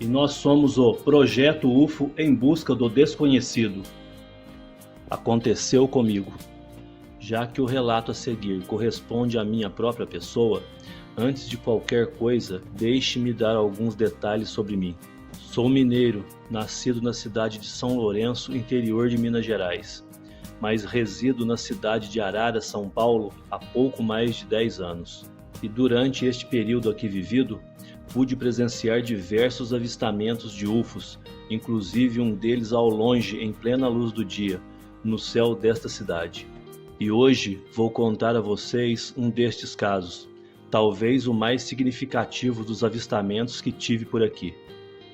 e nós somos o Projeto UFO em busca do desconhecido. Aconteceu comigo. Já que o relato a seguir corresponde à minha própria pessoa, antes de qualquer coisa, deixe-me dar alguns detalhes sobre mim. Sou mineiro, nascido na cidade de São Lourenço, interior de Minas Gerais, mas resido na cidade de Araras, São Paulo, há pouco mais de 10 anos. E durante este período aqui vivido, pude presenciar diversos avistamentos de UFOs, inclusive um deles ao longe, em plena luz do dia, no céu desta cidade. E hoje vou contar a vocês um destes casos, talvez o mais significativo dos avistamentos que tive por aqui.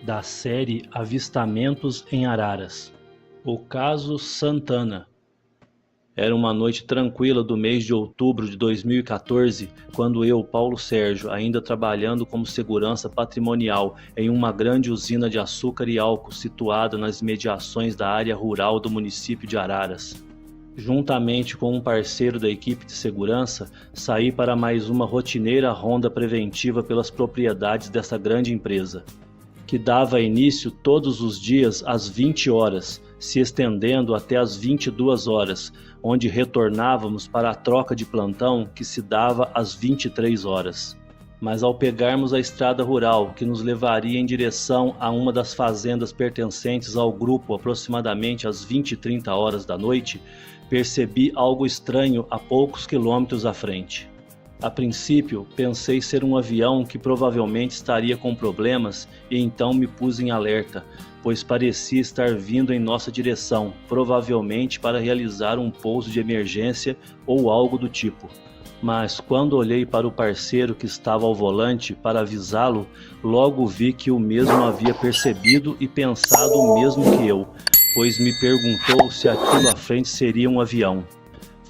Da série Avistamentos em Araras. O caso Santana. Era uma noite tranquila do mês de outubro de 2014, quando eu, Paulo Sérgio, ainda trabalhando como segurança patrimonial em uma grande usina de açúcar e álcool situada nas imediações da área rural do município de Araras. Juntamente com um parceiro da equipe de segurança, saí para mais uma rotineira ronda preventiva pelas propriedades dessa grande empresa, que dava início todos os dias às 20 horas, se estendendo até às 22 horas, onde retornávamos para a troca de plantão que se dava às 23 horas. Mas ao pegarmos a estrada rural, que nos levaria em direção a uma das fazendas pertencentes ao grupo aproximadamente às 20h30 horas da noite, percebi algo estranho a poucos quilômetros à frente. A princípio, pensei ser um avião que provavelmente estaria com problemas e então me pus em alerta, pois parecia estar vindo em nossa direção, provavelmente para realizar um pouso de emergência ou algo do tipo. Mas quando olhei para o parceiro que estava ao volante para avisá-lo, logo vi que o mesmo havia percebido e pensado o mesmo que eu, pois me perguntou se aquilo à frente seria um avião.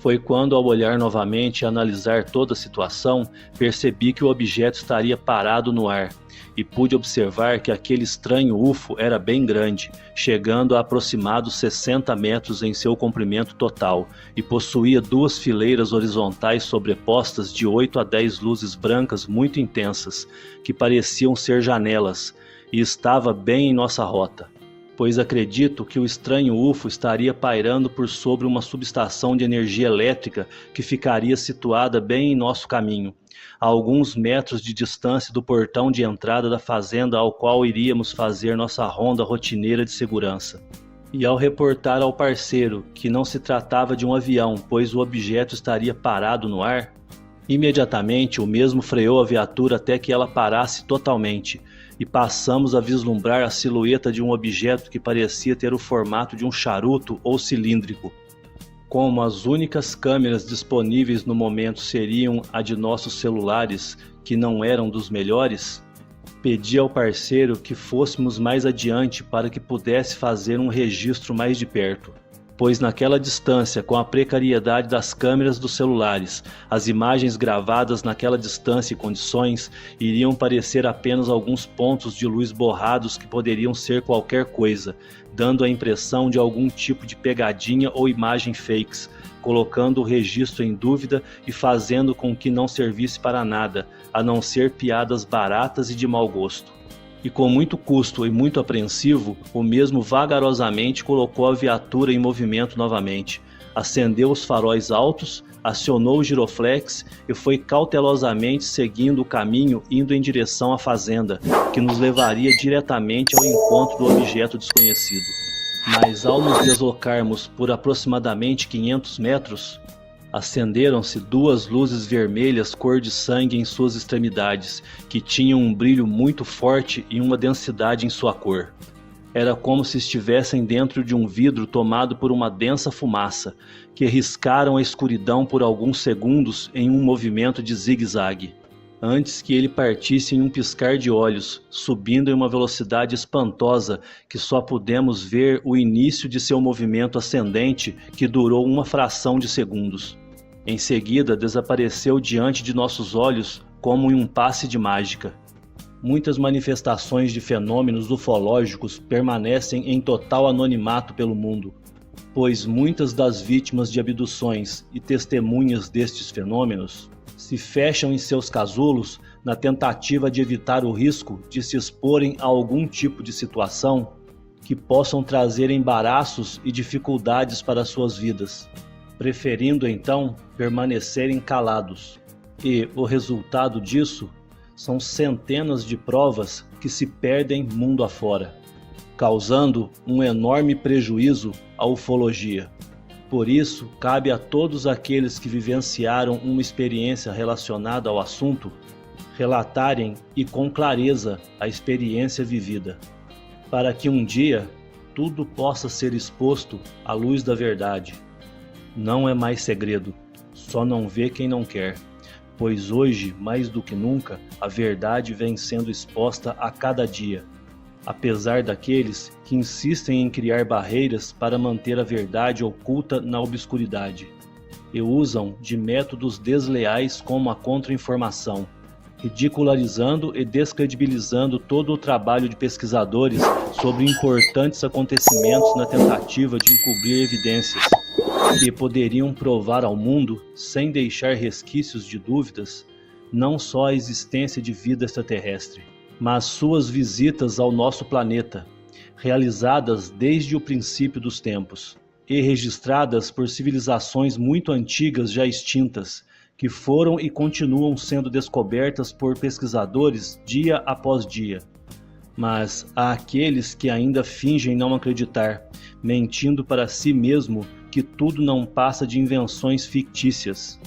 Foi quando, ao olhar novamente e analisar toda a situação, percebi que o objeto estaria parado no ar, e pude observar que aquele estranho UFO era bem grande, chegando a aproximados 60 metros em seu comprimento total, e possuía duas fileiras horizontais sobrepostas de 8 a 10 luzes brancas muito intensas, que pareciam ser janelas, e estava bem em nossa rota. Pois acredito que o estranho UFO estaria pairando por sobre uma subestação de energia elétrica que ficaria situada bem em nosso caminho, a alguns metros de distância do portão de entrada da fazenda ao qual iríamos fazer nossa ronda rotineira de segurança. E ao reportar ao parceiro que não se tratava de um avião, pois o objeto estaria parado no ar, imediatamente o mesmo freou a viatura até que ela parasse totalmente, e passamos a vislumbrar a silhueta de um objeto que parecia ter o formato de um charuto ou cilíndrico. Como as únicas câmeras disponíveis no momento seriam a de nossos celulares, que não eram dos melhores, pedi ao parceiro que fôssemos mais adiante para que pudesse fazer um registro mais de perto, pois naquela distância, com a precariedade das câmeras dos celulares, as imagens gravadas naquela distância e condições iriam parecer apenas alguns pontos de luz borrados que poderiam ser qualquer coisa, dando a impressão de algum tipo de pegadinha ou imagem fakes, colocando o registro em dúvida e fazendo com que não servisse para nada, a não ser piadas baratas e de mau gosto. E com muito custo e muito apreensivo, o mesmo vagarosamente colocou a viatura em movimento novamente, acendeu os faróis altos, acionou o giroflex e foi cautelosamente seguindo o caminho indo em direção à fazenda, que nos levaria diretamente ao encontro do objeto desconhecido. Mas ao nos deslocarmos por aproximadamente 500 metros, acenderam-se duas luzes vermelhas cor de sangue em suas extremidades, que tinham um brilho muito forte e uma densidade em sua cor. Era como se estivessem dentro de um vidro tomado por uma densa fumaça, que riscaram a escuridão por alguns segundos em um movimento de zigue-zague, antes que ele partisse em um piscar de olhos, subindo em uma velocidade espantosa que só pudemos ver o início de seu movimento ascendente, que durou uma fração de segundos. Em seguida, desapareceu diante de nossos olhos como em um passe de mágica. Muitas manifestações de fenômenos ufológicos permanecem em total anonimato pelo mundo, pois muitas das vítimas de abduções e testemunhas destes fenômenos se fecham em seus casulos na tentativa de evitar o risco de se exporem a algum tipo de situação que possam trazer embaraços e dificuldades para suas vidas, preferindo então permanecerem calados. E o resultado disso são centenas de provas que se perdem mundo afora, causando um enorme prejuízo à ufologia. Por isso, cabe a todos aqueles que vivenciaram uma experiência relacionada ao assunto relatarem e com clareza a experiência vivida, para que um dia tudo possa ser exposto à luz da verdade. Não é mais segredo, só não vê quem não quer, pois hoje, mais do que nunca, a verdade vem sendo exposta a cada dia, apesar daqueles que insistem em criar barreiras para manter a verdade oculta na obscuridade, e usam de métodos desleais como a contra-informação, ridicularizando e descredibilizando todo o trabalho de pesquisadores sobre importantes acontecimentos na tentativa de encobrir evidências que poderiam provar ao mundo, sem deixar resquícios de dúvidas, não só a existência de vida extraterrestre, mas suas visitas ao nosso planeta, realizadas desde o princípio dos tempos, e registradas por civilizações muito antigas já extintas, que foram e continuam sendo descobertas por pesquisadores dia após dia. Mas há aqueles que ainda fingem não acreditar, mentindo para si mesmo que tudo não passa de invenções fictícias,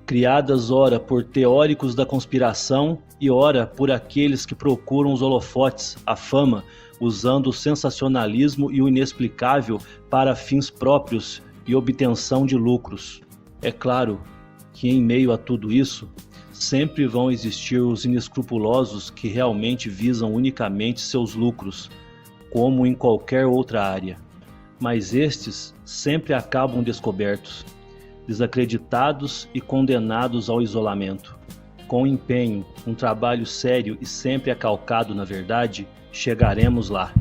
criadas ora por teóricos da conspiração e ora por aqueles que procuram os holofotes, a fama, usando o sensacionalismo e o inexplicável para fins próprios e obtenção de lucros. É claro que em meio a tudo isso, sempre vão existir os inescrupulosos que realmente visam unicamente seus lucros, como em qualquer outra área. Mas estes sempre acabam descobertos, desacreditados e condenados ao isolamento. Com empenho, um trabalho sério e sempre acalcado na verdade, chegaremos lá.